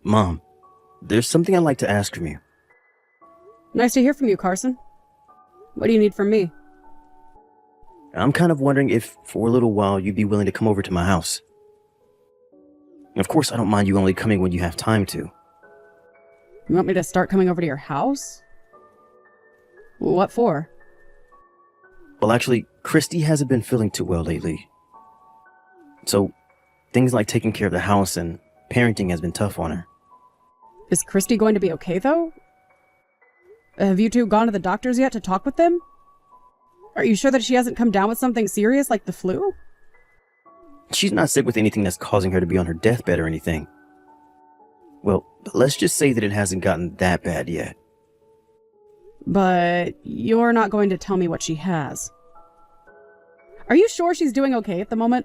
Mom, there's something I'd like to ask from you. Nice to hear from you, Carson. What do you need from me? I'm kind of wondering if, for a little while, you'd be willing to come over to my house. Of course, I don't mind you only coming when you have time to. You want me to start coming over to your house? What for? Well, actually, Christy hasn't been feeling too well lately. So, things like taking care of the house and parenting has been tough on her. Is Christy going to be okay, though? Have you two gone to the doctors yet to talk with them? Are you sure that she hasn't come down with something serious like the flu? She's not sick with anything that's causing her to be on her deathbed or anything. Well, let's just say that it hasn't gotten that bad yet. But you're not going to tell me what she has. Are you sure she's doing okay at the moment?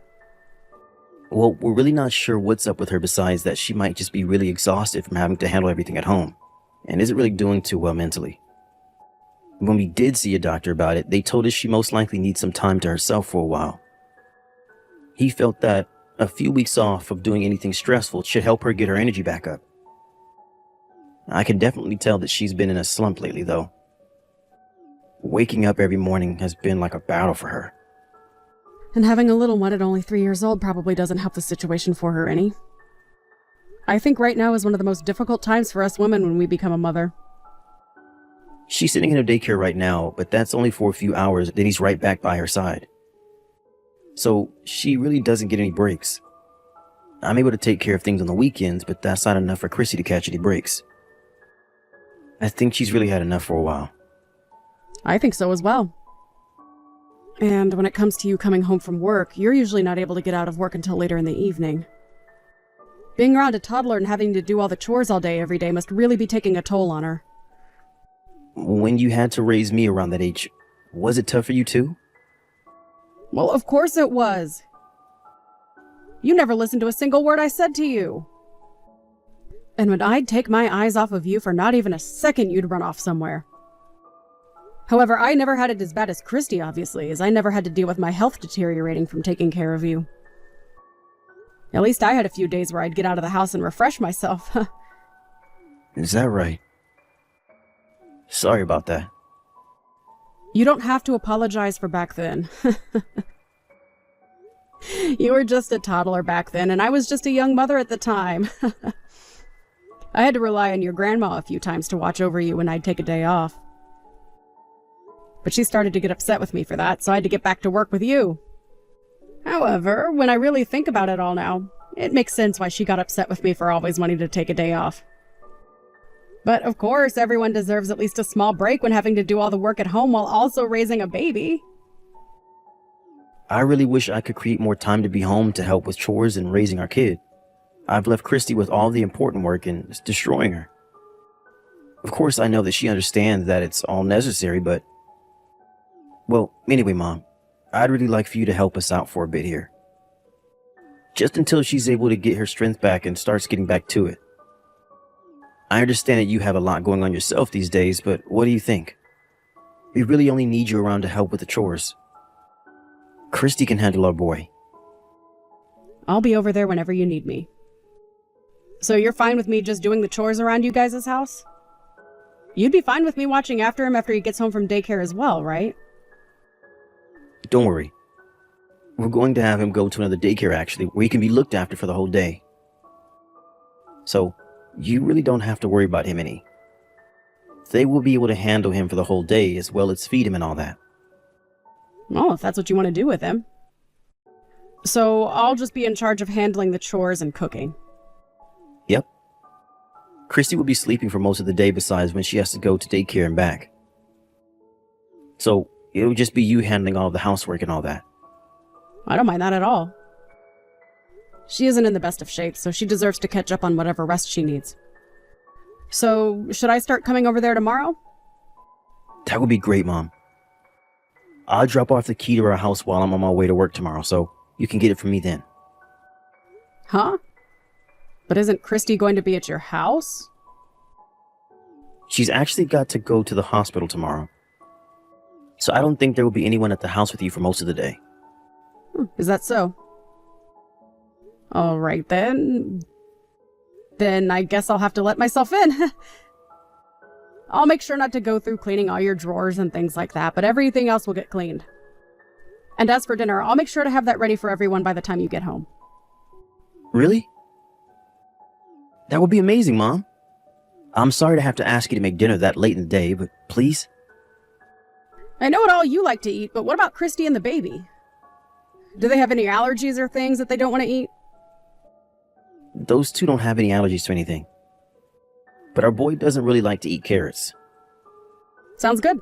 Well, we're really not sure what's up with her besides that she might just be really exhausted from having to handle everything at home, and isn't really doing too well mentally. When we did see a doctor about it, they told us she most likely needs some time to herself for a while. He felt that a few weeks off of doing anything stressful should help her get her energy back up. I can definitely tell that she's been in a slump lately, though. Waking up every morning has been like a battle for her. And having a little one at only 3 years old probably doesn't help the situation for her any. I think right now is one of the most difficult times for us women when we become a mother. She's sitting in a daycare right now, but that's only for a few hours, then he's right back by her side. So she really doesn't get any breaks. I'm able to take care of things on the weekends, but that's not enough for Chrissy to catch any breaks. I think she's really had enough for a while. I think so as well. And when it comes to you coming home from work, you're usually not able to get out of work until later in the evening. Being around a toddler and having to do all the chores all day every day must really be taking a toll on her. When you had to raise me around that age, was it tough for you too? Well, of course it was. You never listened to a single word I said to you. And when I'd take my eyes off of you for not even a second, you'd run off somewhere. However, I never had it as bad as Christy, obviously, as I never had to deal with my health deteriorating from taking care of you. At least I had a few days where I'd get out of the house and refresh myself. Is that right? Sorry about that. You don't have to apologize for back then. You were just a toddler back then, and I was just a young mother at the time. I had to rely on your grandma a few times to watch over you when I'd take a day off. But she started to get upset with me for that, so I had to get back to work with you. However, when I really think about it all now, it makes sense why she got upset with me for always wanting to take a day off. But of course, everyone deserves at least a small break when having to do all the work at home while also raising a baby. I really wish I could create more time to be home to help with chores and raising our kid. I've left Christy with all the important work and it's destroying her. Of course, I know that she understands that it's all necessary, but... Well, anyway, Mom, I'd really like for you to help us out for a bit here. Just until she's able to get her strength back and starts getting back to it. I understand that you have a lot going on yourself these days, but what do you think? We really only need you around to help with the chores. Christy can handle our boy. I'll be over there whenever you need me. So you're fine with me just doing the chores around you guys' house? You'd be fine with me watching after him after he gets home from daycare as well, right? Don't worry. We're going to have him go to another daycare actually, where he can be looked after for the whole day. So, you really don't have to worry about him any. They will be able to handle him for the whole day as well as feed him and all that. Well, if that's what you want to do with him. So I'll just be in charge of handling the chores and cooking. Yep. Christy will be sleeping for most of the day besides when she has to go to daycare and back. So it'll just be you handling all of the housework and all that. I don't mind that at all. She isn't in the best of shape, so she deserves to catch up on whatever rest she needs. So, should I start coming over there tomorrow? That would be great, Mom. I'll drop off the key to our house while I'm on my way to work tomorrow, so you can get it from me then. Huh? But isn't Christy going to be at your house? She's actually got to go to the hospital tomorrow. So I don't think there will be anyone at the house with you for most of the day. Is that so? All right, then. Then I guess I'll have to let myself in. I'll make sure not to go through cleaning all your drawers and things like that, but everything else will get cleaned. And as for dinner, I'll make sure to have that ready for everyone by the time you get home. Really? That would be amazing, Mom. I'm sorry to have to ask you to make dinner that late in the day, but please? I know what all you like to eat, but what about Christy and the baby? Do they have any allergies or things that they don't want to eat? Those two don't have any allergies to anything. But our boy doesn't really like to eat carrots. Sounds good.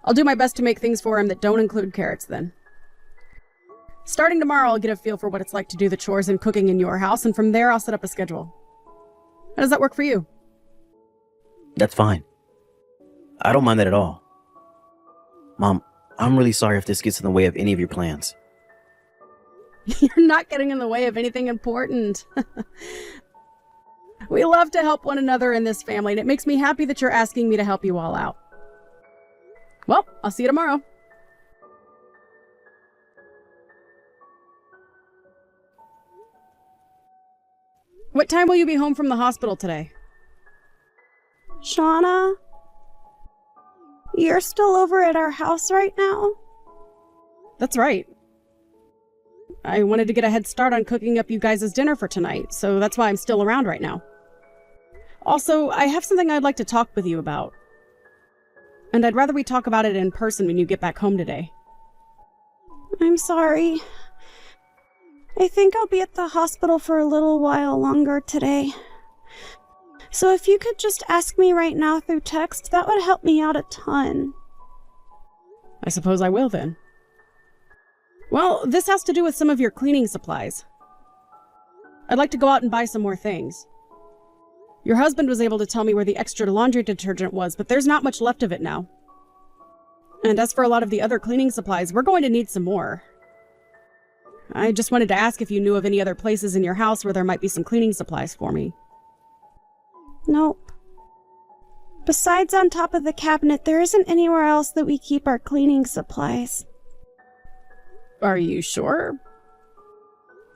I'll do my best to make things for him that don't include carrots then. Starting tomorrow, I'll get a feel for what it's like to do the chores and cooking in your house, and from there I'll set up a schedule. How does that work for you? That's fine. I don't mind that at all. Mom, I'm really sorry if this gets in the way of any of your plans. You're not getting in the way of anything important. We love to help one another in this family, and it makes me happy that you're asking me to help you all out. Well, I'll see you tomorrow. What time will you be home from the hospital today? Shauna? You're still over at our house right now? That's right. I wanted to get a head start on cooking up you guys' dinner for tonight, so that's why I'm still around right now. Also, I have something I'd like to talk with you about. And I'd rather we talk about it in person when you get back home today. I'm sorry. I think I'll be at the hospital for a little while longer today. So if you could just ask me right now through text, that would help me out a ton. I suppose I will then. Well, this has to do with some of your cleaning supplies. I'd like to go out and buy some more things. Your husband was able to tell me where the extra laundry detergent was, but there's not much left of it now. And as for a lot of the other cleaning supplies, we're going to need some more. I just wanted to ask if you knew of any other places in your house where there might be some cleaning supplies for me. Nope. Besides on top of the cabinet, there isn't anywhere else that we keep our cleaning supplies. Are you sure?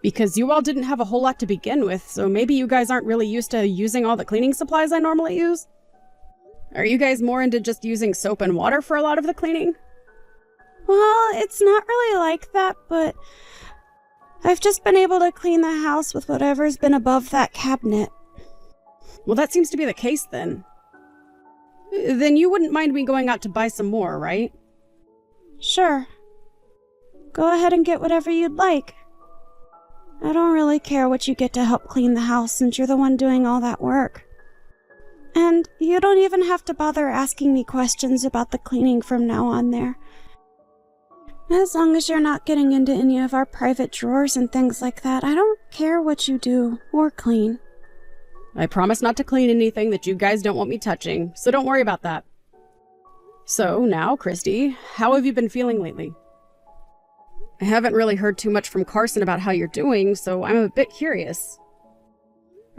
Because you all didn't have a whole lot to begin with, so maybe you guys aren't really used to using all the cleaning supplies I normally use? Are you guys more into just using soap and water for a lot of the cleaning? Well, it's not really like that, but I've just been able to clean the house with whatever's been above that cabinet. Well, that seems to be the case then. Then you wouldn't mind me going out to buy some more, right? Sure. Go ahead and get whatever you'd like. I don't really care what you get to help clean the house since you're the one doing all that work. And you don't even have to bother asking me questions about the cleaning from now on there. As long as you're not getting into any of our private drawers and things like that, I don't care what you do or clean. I promise not to clean anything that you guys don't want me touching, so don't worry about that. So now, Christy, how have you been feeling lately? I haven't really heard too much from Carson about how you're doing, so I'm a bit curious.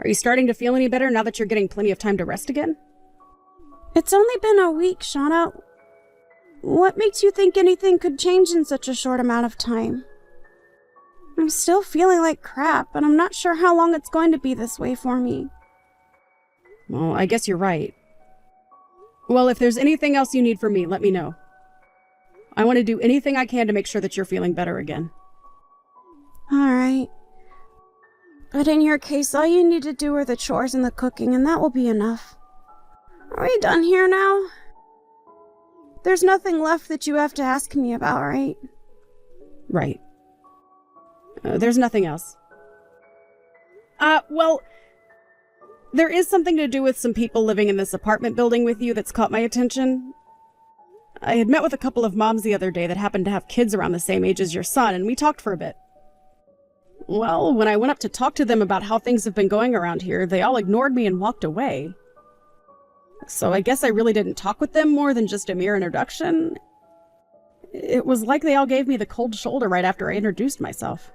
Are you starting to feel any better now that you're getting plenty of time to rest again? It's only been a week, Shauna. What makes you think anything could change in such a short amount of time? I'm still feeling like crap, and I'm not sure how long it's going to be this way for me. Well, I guess you're right. Well, if there's anything else you need from me, let me know. I want to do anything I can to make sure that you're feeling better again. Alright. But in your case, all you need to do are the chores and the cooking, and that will be enough. Are we done here now? There's nothing left that you have to ask me about, right? Right. There's nothing else. Well, there is something to do with some people living in this apartment building with you that's caught my attention. I had met with a couple of moms the other day that happened to have kids around the same age as your son, and we talked for a bit. Well, when I went up to talk to them about how things have been going around here, they all ignored me and walked away. So I guess I really didn't talk with them more than just a mere introduction. It was like they all gave me the cold shoulder right after I introduced myself.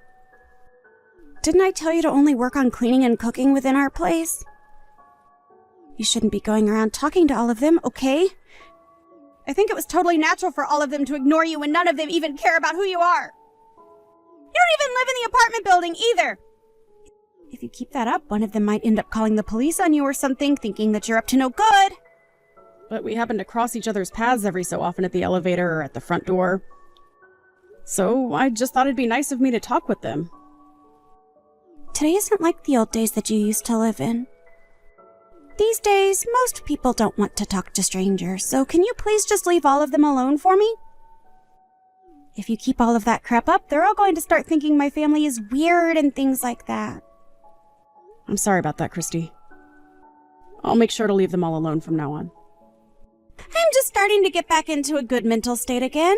Didn't I tell you to only work on cleaning and cooking within our place? You shouldn't be going around talking to all of them, okay? I think it was totally natural for all of them to ignore you when none of them even care about who you are. You don't even live in the apartment building either. If you keep that up, one of them might end up calling the police on you or something, thinking that you're up to no good. But we happen to cross each other's paths every so often at the elevator or at the front door. So I just thought it'd be nice of me to talk with them. Today isn't like the old days that you used to live in. These days, most people don't want to talk to strangers, so can you please just leave all of them alone for me? If you keep all of that crap up, they're all going to start thinking my family is weird and things like that. I'm sorry about that, Christy. I'll make sure to leave them all alone from now on. I'm just starting to get back into a good mental state again.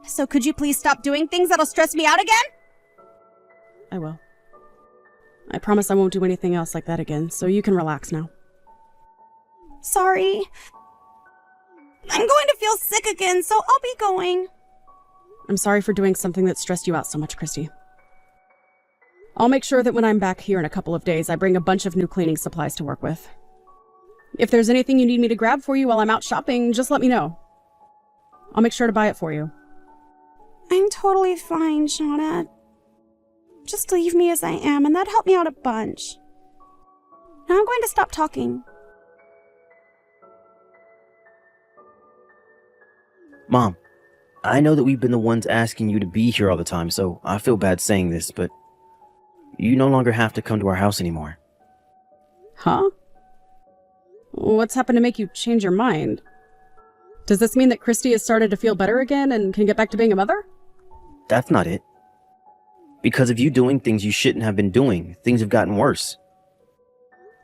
So could you please stop doing things that'll stress me out again? I will. I promise I won't do anything else like that again, so you can relax now. Sorry. I'm going to feel sick again, so I'll be going. I'm sorry for doing something that stressed you out so much, Christy. I'll make sure that when I'm back here in a couple of days, I bring a bunch of new cleaning supplies to work with. If there's anything you need me to grab for you while I'm out shopping, just let me know. I'll make sure to buy it for you. I'm totally fine, Shauna. Just leave me as I am, and that'd help me out a bunch. Now I'm going to stop talking. Mom, I know that we've been the ones asking you to be here all the time, so I feel bad saying this, but you no longer have to come to our house anymore. Huh? What's happened to make you change your mind? Does this mean that Christy has started to feel better again and can get back to being a mother? That's not it. Because of you doing things you shouldn't have been doing, things have gotten worse.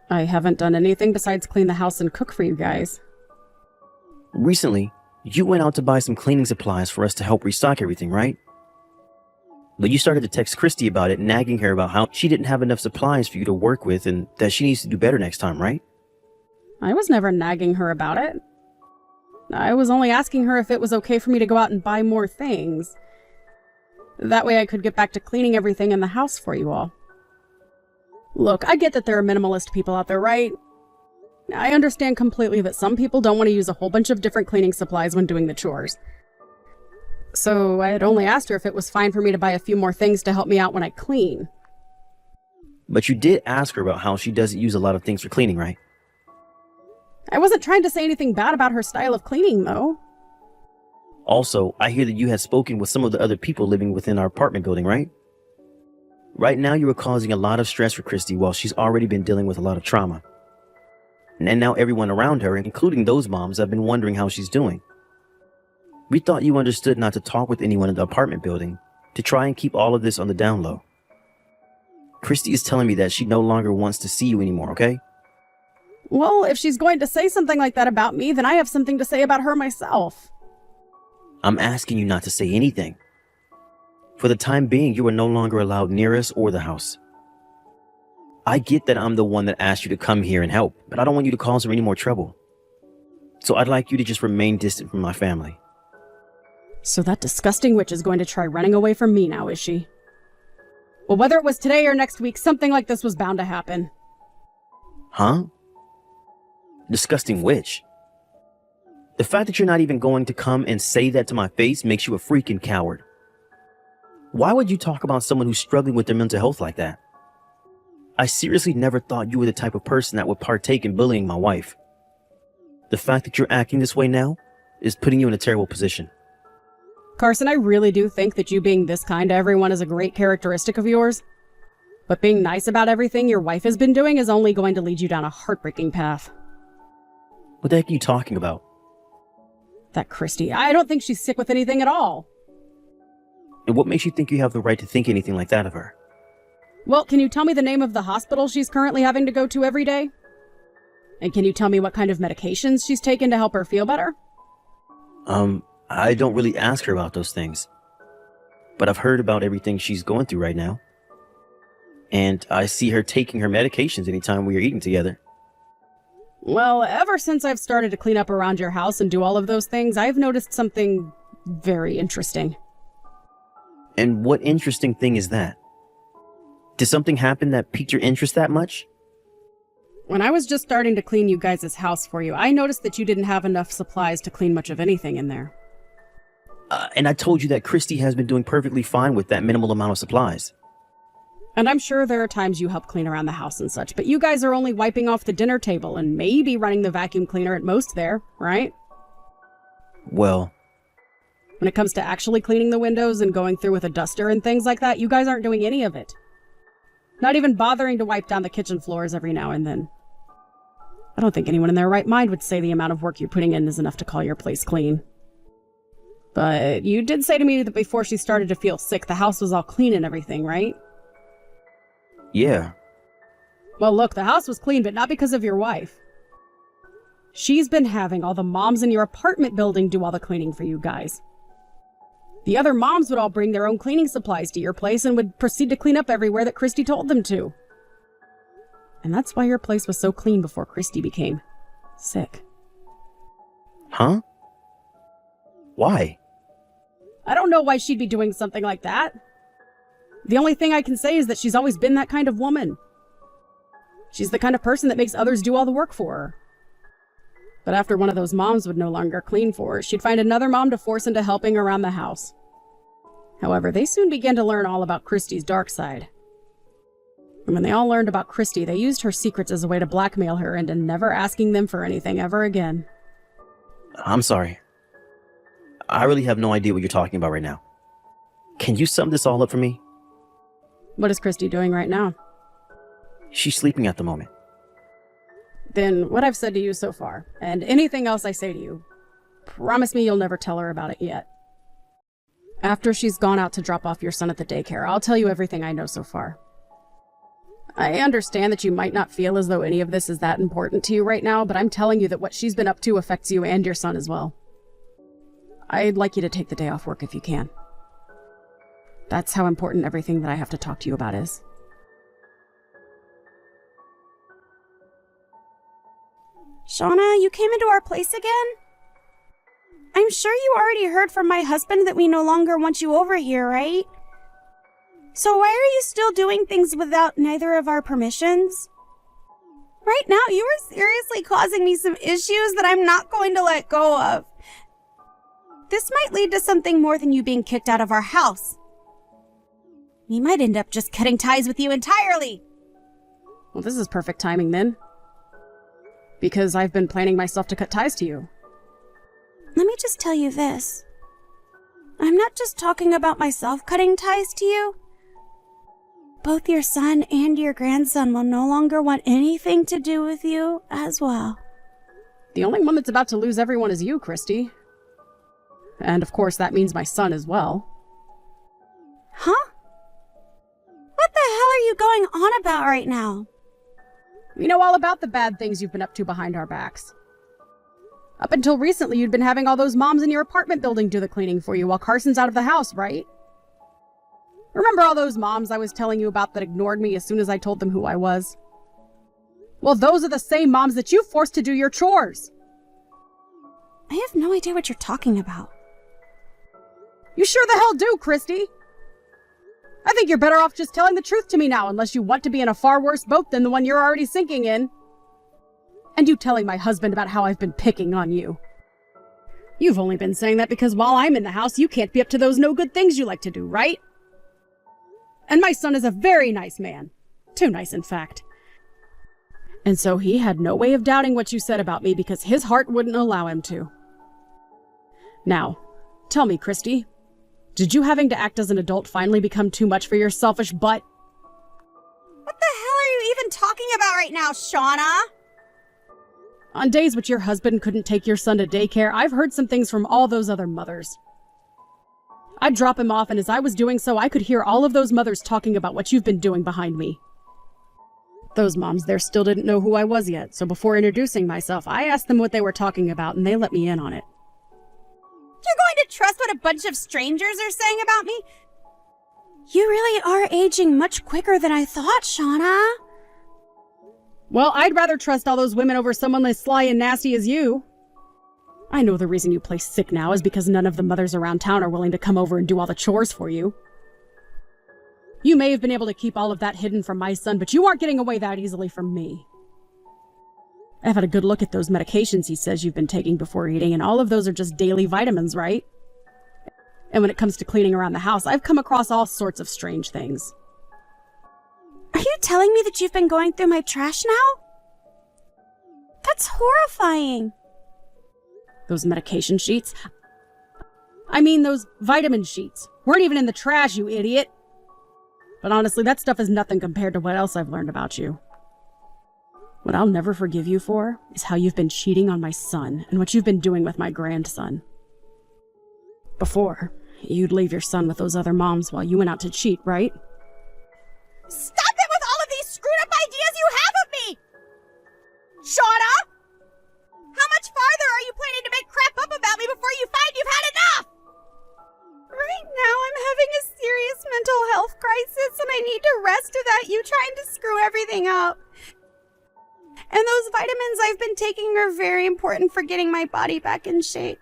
I haven't done anything besides clean the house and cook for you guys. Recently, you went out to buy some cleaning supplies for us to help restock everything, right? But you started to text Christy about it, nagging her about how she didn't have enough supplies for you to work with and that she needs to do better next time, right? I was never nagging her about it. I was only asking her if it was okay for me to go out and buy more things. That way I could get back to cleaning everything in the house for you all. Look, I get that there are minimalist people out there, right? I understand completely that some people don't want to use a whole bunch of different cleaning supplies when doing the chores. So I had only asked her if it was fine for me to buy a few more things to help me out when I clean. But you did ask her about how she doesn't use a lot of things for cleaning, right? I wasn't trying to say anything bad about her style of cleaning, though. Also, I hear that you had spoken with some of the other people living within our apartment building, right? Right now, you are causing a lot of stress for Christy while she's already been dealing with a lot of trauma. And now everyone around her, including those moms, have been wondering how she's doing. We thought you understood not to talk with anyone in the apartment building, to try and keep all of this on the down low. Christy is telling me that she no longer wants to see you anymore, okay? Well, if she's going to say something like that about me, then I have something to say about her myself. I'm asking you not to say anything. For the time being, you are no longer allowed near us or the house. I get that I'm the one that asked you to come here and help, but I don't want you to cause her any more trouble. So I'd like you to just remain distant from my family. So that disgusting witch is going to try running away from me now, is she? Well, whether it was today or next week, something like this was bound to happen. Huh? Disgusting witch. The fact that you're not even going to come and say that to my face makes you a freaking coward. Why would you talk about someone who's struggling with their mental health like that? I seriously never thought you were the type of person that would partake in bullying my wife. The fact that you're acting this way now is putting you in a terrible position. Carson, I really do think that you being this kind to everyone is a great characteristic of yours. But being nice about everything your wife has been doing is only going to lead you down a heartbreaking path. What the heck are you talking about? That Christy, I don't think she's sick with anything at all. And what makes you think you have the right to think anything like that of her? Well, can you tell me the name of the hospital she's currently having to go to every day? And can you tell me what kind of medications she's taken to help her feel better? I don't really ask her about those things. But I've heard about everything she's going through right now. And I see her taking her medications anytime we are eating together. Well, ever since I've started to clean up around your house and do all of those things, I've noticed something very interesting. And what interesting thing is that? Did something happen that piqued your interest that much? When I was just starting to clean you guys' house for you, I noticed that you didn't have enough supplies to clean much of anything in there. And I told you that Christy has been doing perfectly fine with that minimal amount of supplies. And I'm sure there are times you help clean around the house and such, but you guys are only wiping off the dinner table and maybe running the vacuum cleaner at most there, right? Well, When it comes to actually cleaning the windows and going through with a duster and things like that, you guys aren't doing any of it. Not even bothering to wipe down the kitchen floors every now and then. I don't think anyone in their right mind would say the amount of work you're putting in is enough to call your place clean. But you did say to me that before she started to feel sick, the house was all clean and everything, right? yeah. Well, look, the house was clean, but not because of your wife. She's been having all the moms in your apartment building do all the cleaning for you guys. The other moms would all bring their own cleaning supplies to your place and would proceed to clean up everywhere that Christy told them to. And that's why your place was so clean before Christy became sick. Huh? Why? I don't know why she'd be doing something like that. The only thing I can say is that she's always been that kind of woman. She's the kind of person that makes others do all the work for her. But after one of those moms would no longer clean for her, she'd find another mom to force into helping around the house. However, they soon began to learn all about Christy's dark side. And when they all learned about Christy, they used her secrets as a way to blackmail her into never asking them for anything ever again. I'm sorry. I really have no idea what you're talking about right now. Can you sum this all up for me? What is Christy doing right now? She's sleeping at the moment. Then what I've said to you so far, and anything else I say to you, promise me you'll never tell her about it yet. After she's gone out to drop off your son at the daycare, I'll tell you everything I know so far. I understand that you might not feel as though any of this is that important to you right now, but I'm telling you that what she's been up to affects you and your son as well. I'd like you to take the day off work if you can. That's how important everything that I have to talk to you about is. Shauna, you came into our place again? I'm sure you already heard from my husband that we no longer want you over here, right? So why are you still doing things without neither of our permissions? Right now, you are seriously causing me some issues that I'm not going to let go of. This might lead to something more than you being kicked out of our house. We might end up just cutting ties with you entirely. Well, this is perfect timing then. Because I've been planning myself to cut ties to you. Let me just tell you this. I'm not just talking about myself cutting ties to you. Both your son and your grandson will no longer want anything to do with you as well. The only one that's about to lose everyone is you, Christy. And of course that means my son as well. Huh? What the hell are you going on about right now? We know all about the bad things you've been up to behind our backs. Up until recently, you'd been having all those moms in your apartment building do the cleaning for you while Carson's out of the house, right? Remember all those moms I was telling you about that ignored me as soon as I told them who I was? Well, those are the same moms that you forced to do your chores. I have no idea what you're talking about. You sure the hell do, Christy. I think you're better off just telling the truth to me now, unless you want to be in a far worse boat than the one you're already sinking in. And you telling my husband about how I've been picking on you. You've only been saying that because while I'm in the house, you can't be up to those no-good things you like to do, right? And my son is a very nice man. Too nice, in fact. And so he had no way of doubting what you said about me because his heart wouldn't allow him to. Now, tell me, Christy, did you having to act as an adult finally become too much for your selfish butt? What the hell are you even talking about right now, Shauna? On days which your husband couldn't take your son to daycare, I've heard some things from all those other mothers. I'd drop him off, and as I was doing so, I could hear all of those mothers talking about what you've been doing behind me. Those moms there still didn't know who I was yet, so before introducing myself, I asked them what they were talking about, and they let me in on it. You're going to trust what a bunch of strangers are saying about me? You really are aging much quicker than I thought, Shauna. Well, I'd rather trust all those women over someone as sly and nasty as you. I know the reason you play sick now is because none of the mothers around town are willing to come over and do all the chores for you. You may have been able to keep all of that hidden from my son, but you aren't getting away that easily from me. I've had a good look at those medications he says you've been taking before eating, and all of those are just daily vitamins, right? And when it comes to cleaning around the house, I've come across all sorts of strange things. you telling me that you've been going through my trash now? That's horrifying. Those medication sheets? I mean, those vitamin sheets weren't even in the trash, you idiot. But honestly, that stuff is nothing compared to what else I've learned about you. What I'll never forgive you for is how you've been cheating on my son and what you've been doing with my grandson. Before, you'd leave your son with those other moms while you went out to cheat, right? Stop it with all of these screwed up ideas you have of me! Shauna! How much farther are you planning to make crap up about me before you find you've had enough? Right now I'm having a serious mental health crisis and I need to rest without you trying to screw everything up. And those vitamins I've been taking are very important for getting my body back in shape.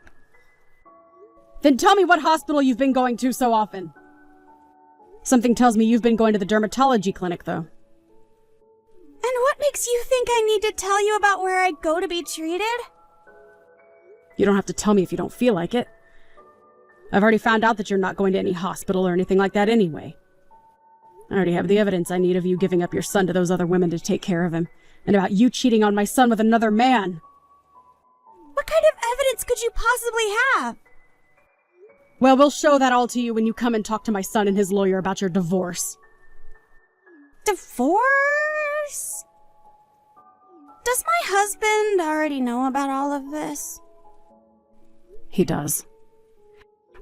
Then tell me what hospital you've been going to so often. Something tells me you've been going to the dermatology clinic, though. And what makes you think I need to tell you about where I go to be treated? You don't have to tell me if you don't feel like it. I've already found out that you're not going to any hospital or anything like that anyway. I already have the evidence I need of you giving up your son to those other women to take care of him, and about you cheating on my son with another man. What kind of evidence could you possibly have? Well, we'll show that all to you when you come and talk to my son and his lawyer about your divorce. Divorce? Does my husband already know about all of this? He does.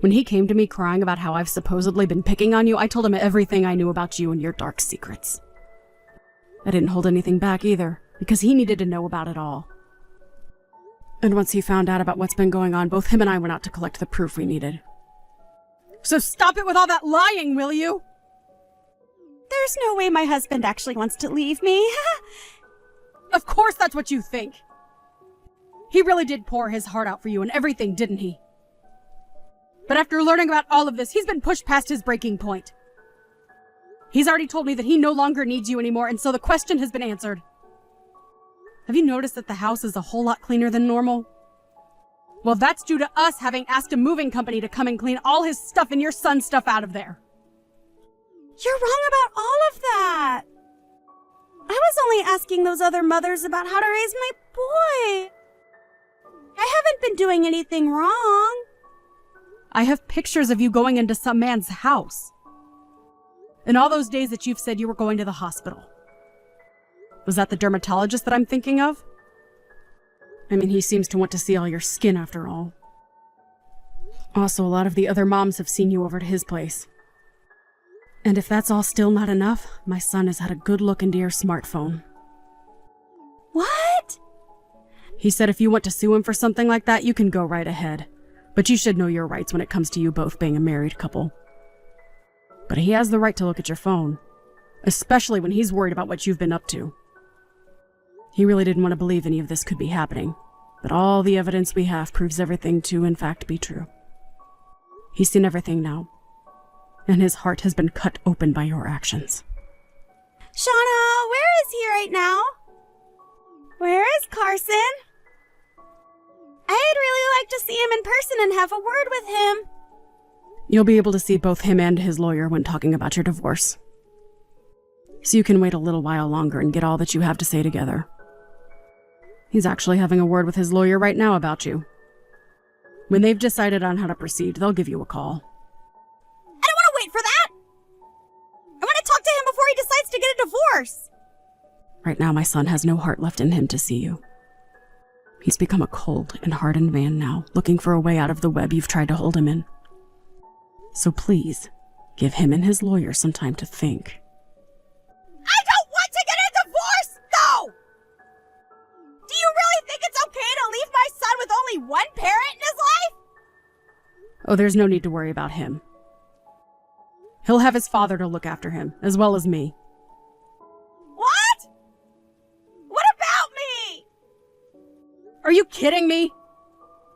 When he came to me crying about how I've supposedly been picking on you, I told him everything I knew about you and your dark secrets. I didn't hold anything back either, because he needed to know about it all. And once he found out about what's been going on, both him and I went out to collect the proof we needed. So stop it with all that lying, will you? There's no way my husband actually wants to leave me. Of course that's what you think. He really did pour his heart out for you and everything, didn't he? But after learning about all of this, he's been pushed past his breaking point. He's already told me that he no longer needs you anymore, and so the question has been answered. Have you noticed that the house is a whole lot cleaner than normal? Well, that's due to us having asked a moving company to come and clean all his stuff and your son's stuff out of there. You're wrong about all of that. I was only asking those other mothers about how to raise my boy. I haven't been doing anything wrong. I have pictures of you going into some man's house. And all those days that you've said you were going to the hospital. Was that the dermatologist that I'm thinking of? I mean, he seems to want to see all your skin after all. Also, a lot of the other moms have seen you over to his place. And if that's all still not enough, my son has had a good look into your smartphone. What? He said if you want to sue him for something like that, you can go right ahead. But you should know your rights when it comes to you both being a married couple. But he has the right to look at your phone, especially when he's worried about what you've been up to. He really didn't want to believe any of this could be happening, but all the evidence we have proves everything to, in fact, be true. He's seen everything now, and his heart has been cut open by your actions. Shauna, where is he right now? Where is Carson? I'd really like to see him in person and have a word with him. You'll be able to see both him and his lawyer when talking about your divorce. So you can wait a little while longer and get all that you have to say together. He's actually having a word with his lawyer right now about you. When they've decided on how to proceed, they'll give you a call. I don't want to wait for that! I want to talk to him before he decides to get a divorce! Right now, my son has no heart left in him to see you. He's become a cold and hardened man now, looking for a way out of the web you've tried to hold him in. So please, give him and his lawyer some time to think. I don't want to get a divorce, though! Do you really think it's okay to leave my son with only one parent in his life? Oh, there's no need to worry about him. He'll have his father to look after him, as well as me. What? What about me? Are you kidding me?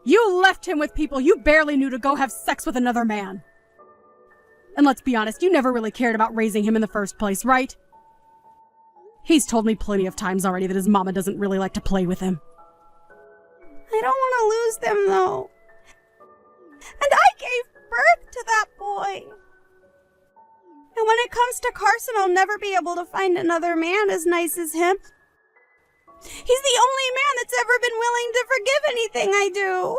You left him with people you barely knew to go have sex with another man. And let's be honest, you never really cared about raising him in the first place, right? He's told me plenty of times already that his mama doesn't really like to play with him. I don't want to lose them, though. And I gave birth to that boy. And when it comes to Carson, I'll never be able to find another man as nice as him. He's the only man that's ever been willing to forgive anything I do.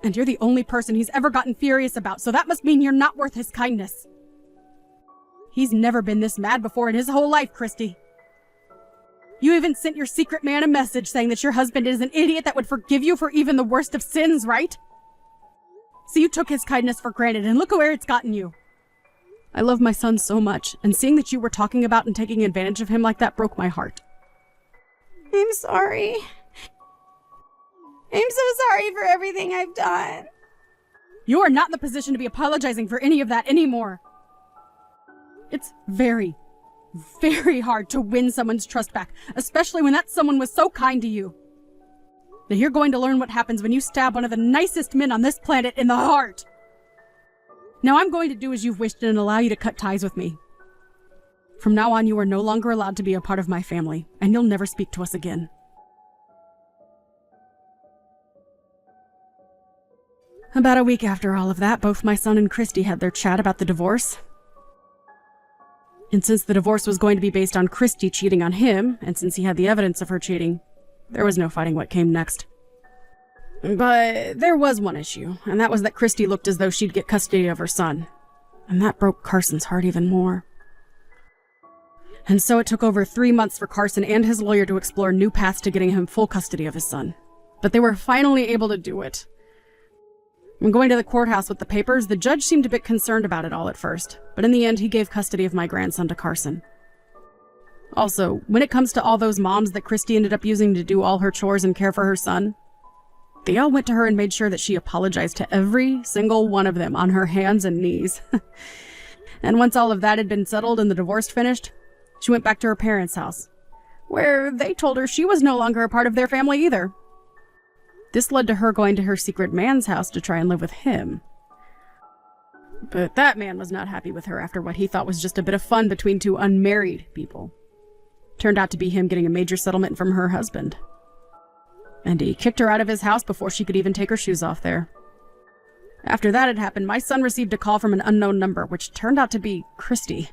And you're the only person he's ever gotten furious about, so that must mean you're not worth his kindness. He's never been this mad before in his whole life, Christy. You even sent your secret man a message saying that your husband is an idiot that would forgive you for even the worst of sins, right? So you took his kindness for granted, and look where it's gotten you. I love my son so much, and seeing that you were talking about and taking advantage of him like that broke my heart. I'm sorry. I'm so sorry for everything I've done. You are not in the position to be apologizing for any of that anymore. It's very, very hard to win someone's trust back, especially when that someone was so kind to you. Now you're going to learn what happens when you stab one of the nicest men on this planet in the heart. Now I'm going to do as you've wished and allow you to cut ties with me. From now on, you are no longer allowed to be a part of my family, and you'll never speak to us again. About a week after all of that, both my son and Christy had their chat about the divorce. And since the divorce was going to be based on Christy cheating on him, and since he had the evidence of her cheating, there was no fighting what came next. But there was one issue, and that was that Christy looked as though she'd get custody of her son. And that broke Carson's heart even more. And so it took over 3 months for Carson and his lawyer to explore new paths to getting him full custody of his son. But they were finally able to do it. When going to the courthouse with the papers, the judge seemed a bit concerned about it all at first, but in the end he gave custody of my grandson to Carson. Also, when it comes to all those moms that Christy ended up using to do all her chores and care for her son, they all went to her and made sure that she apologized to every single one of them on her hands and knees. And once all of that had been settled and the divorce finished, she went back to her parents' house, where they told her she was no longer a part of their family either. This led to her going to her secret man's house to try and live with him. But that man was not happy with her after what he thought was just a bit of fun between two unmarried people. Turned out to be him getting a major settlement from her husband. And he kicked her out of his house before she could even take her shoes off there. After that had happened, my son received a call from an unknown number, which turned out to be Christy.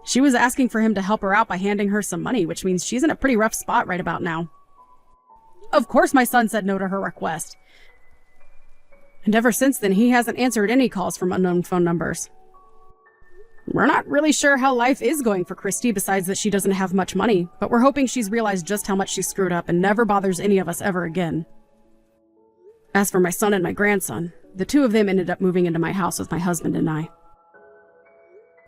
She was asking for him to help her out by handing her some money, which means she's in a pretty rough spot right about now. Of course my son said no to her request. And ever since then, he hasn't answered any calls from unknown phone numbers. We're not really sure how life is going for Christy, besides that she doesn't have much money, but we're hoping she's realized just how much she screwed up and never bothers any of us ever again. As for my son and my grandson, the two of them ended up moving into my house with my husband and I.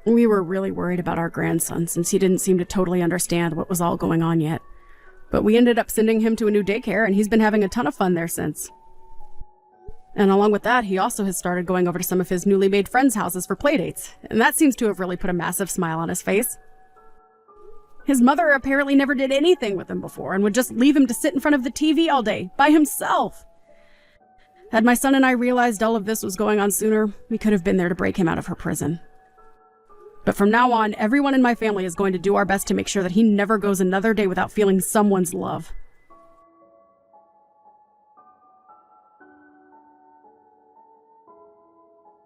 We were really worried about our grandson, since he didn't seem to totally understand what was all going on yet. But we ended up sending him to a new daycare, and he's been having a ton of fun there since. And along with that, he also has started going over to some of his newly made friends' houses for playdates, and that seems to have really put a massive smile on his face. His mother apparently never did anything with him before, and would just leave him to sit in front of the TV all day, by himself. Had my son and I realized all of this was going on sooner, we could have been there to break him out of her prison. But from now on, everyone in my family is going to do our best to make sure that he never goes another day without feeling someone's love.